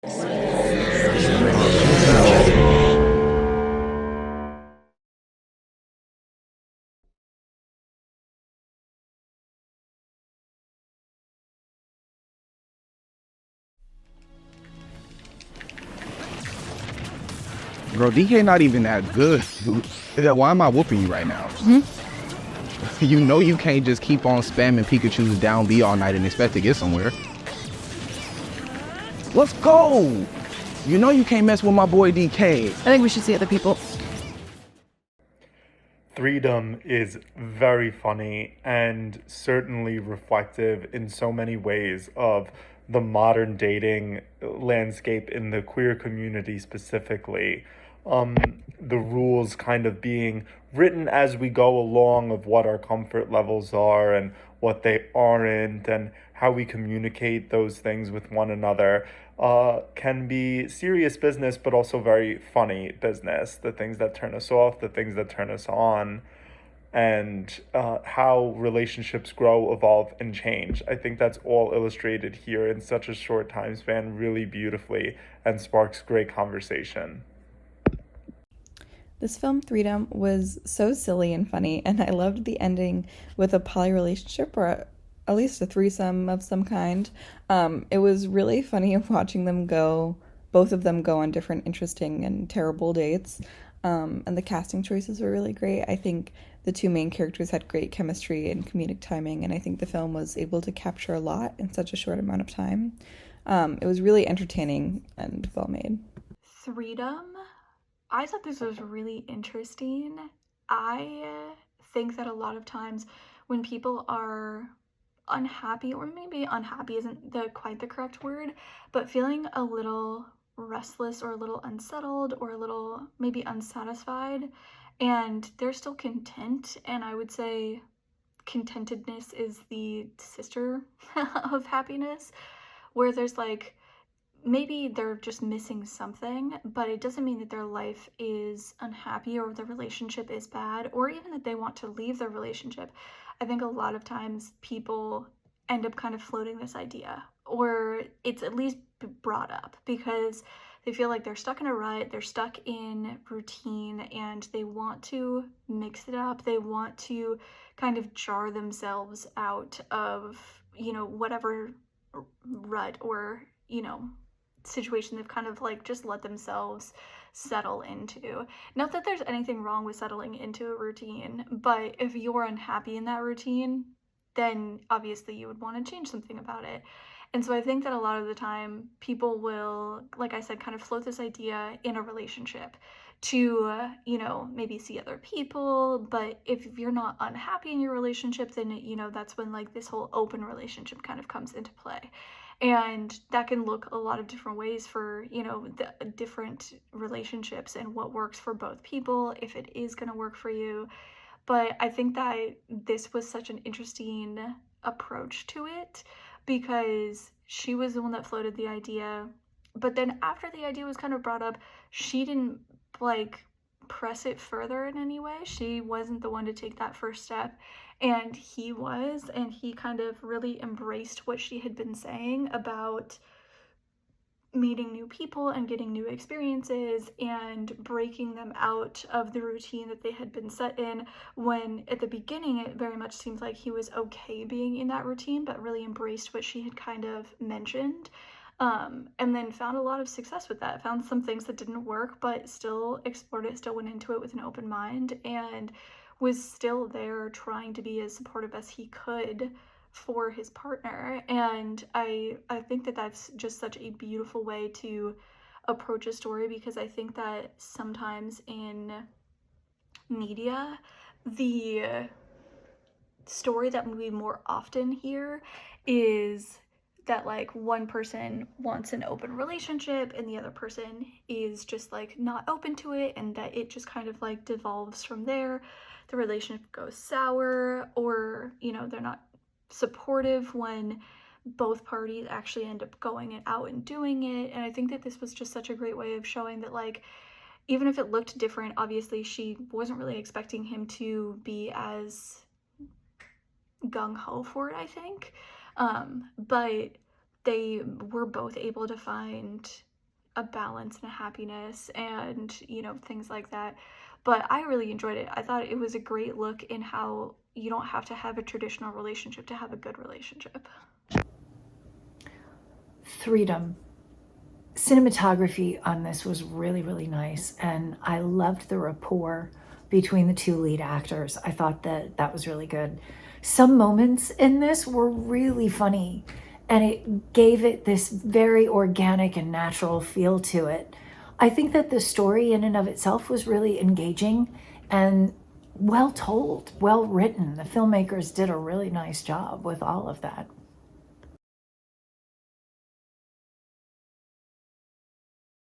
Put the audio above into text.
Bro, DK not even that good. Why am I whooping you right now? You know you can't just keep on spamming Pikachu's down B all night and expect to get somewhere. Let's go! You know you can't mess with my boy DK. I think we should see other people. THREEDOM is very funny and certainly reflective in so many ways of the modern dating landscape in the queer community specifically. The rules kind of being written as we go along of what our comfort levels are and what they aren't, and how we communicate those things with one another can be serious business, but also very funny business. The things that turn us off, the things that turn us on, and how relationships grow, evolve, and change. I think that's all illustrated here in such a short time span really beautifully and sparks great conversation. This film, THREEDOM, was so silly and funny, and I loved the ending with a poly relationship, or at least a threesome of some kind. It was really funny watching them go, both of them go on different interesting and terrible dates. And the casting choices were really great. I think the two main characters had great chemistry and comedic timing, and I think the film was able to capture a lot in such a short amount of time. It was really entertaining and well made. THREEDOM, I thought this was really interesting. I think that a lot of times when people are unhappy, or maybe unhappy isn't quite the correct word, but feeling a little restless or a little unsettled or a little maybe unsatisfied, and they're still content, and I would say contentedness is the sister of happiness, where there's like maybe they're just missing something, but it doesn't mean that their life is unhappy or the relationship is bad, or even that they want to leave their relationship. I think a lot of times people end up kind of floating this idea, or it's at least brought up because they feel like they're stuck in a rut, they're stuck in routine, and they want to mix it up. They want to kind of jar themselves out of, whatever rut or, situation they've kind of like just let themselves settle into. Not that there's anything wrong with settling into a routine, but if you're unhappy in that routine, then obviously you would want to change something about it. And so I think that a lot of the time people will, like I said, kind of float this idea in a relationship to, maybe see other people. But if you're not unhappy in your relationship, then, that's when like this whole open relationship kind of comes into play. And that can look a lot of different ways for, the different relationships and what works for both people, if it is going to work for you. But I think that this was such an interesting approach to it because she was the one that floated the idea. But then after the idea was kind of brought up, she didn't like press it further in any way. She wasn't the one to take that first step, and he was, and he kind of really embraced what she had been saying about meeting new people and getting new experiences and breaking them out of the routine that they had been set in, when at the beginning it very much seemed like he was okay being in that routine, but really embraced what she had kind of mentioned. And then found a lot of success with that, found some things that didn't work, but still explored it, still went into it with an open mind, and was still there trying to be as supportive as he could for his partner. And I think that that's just such a beautiful way to approach a story, because I think that sometimes in media, the story that we more often hear is that like one person wants an open relationship and the other person is just like not open to it, and that it just kind of like devolves from there. The relationship goes sour, or they're not supportive when both parties actually end up going out and doing it. And I think that this was just such a great way of showing that, like, even if it looked different, obviously she wasn't really expecting him to be as gung-ho for it, I think. But they were both able to find a balance and a happiness and, things like that. But I really enjoyed it. I thought it was a great look in how you don't have to have a traditional relationship to have a good relationship. THREEDOM. Cinematography on this was really, really nice, and I loved the rapport between the two lead actors. I thought that was really good. Some moments in this were really funny, and it gave it this very organic and natural feel to it. I think that the story in and of itself was really engaging and well told, well written. The filmmakers did a really nice job with all of that.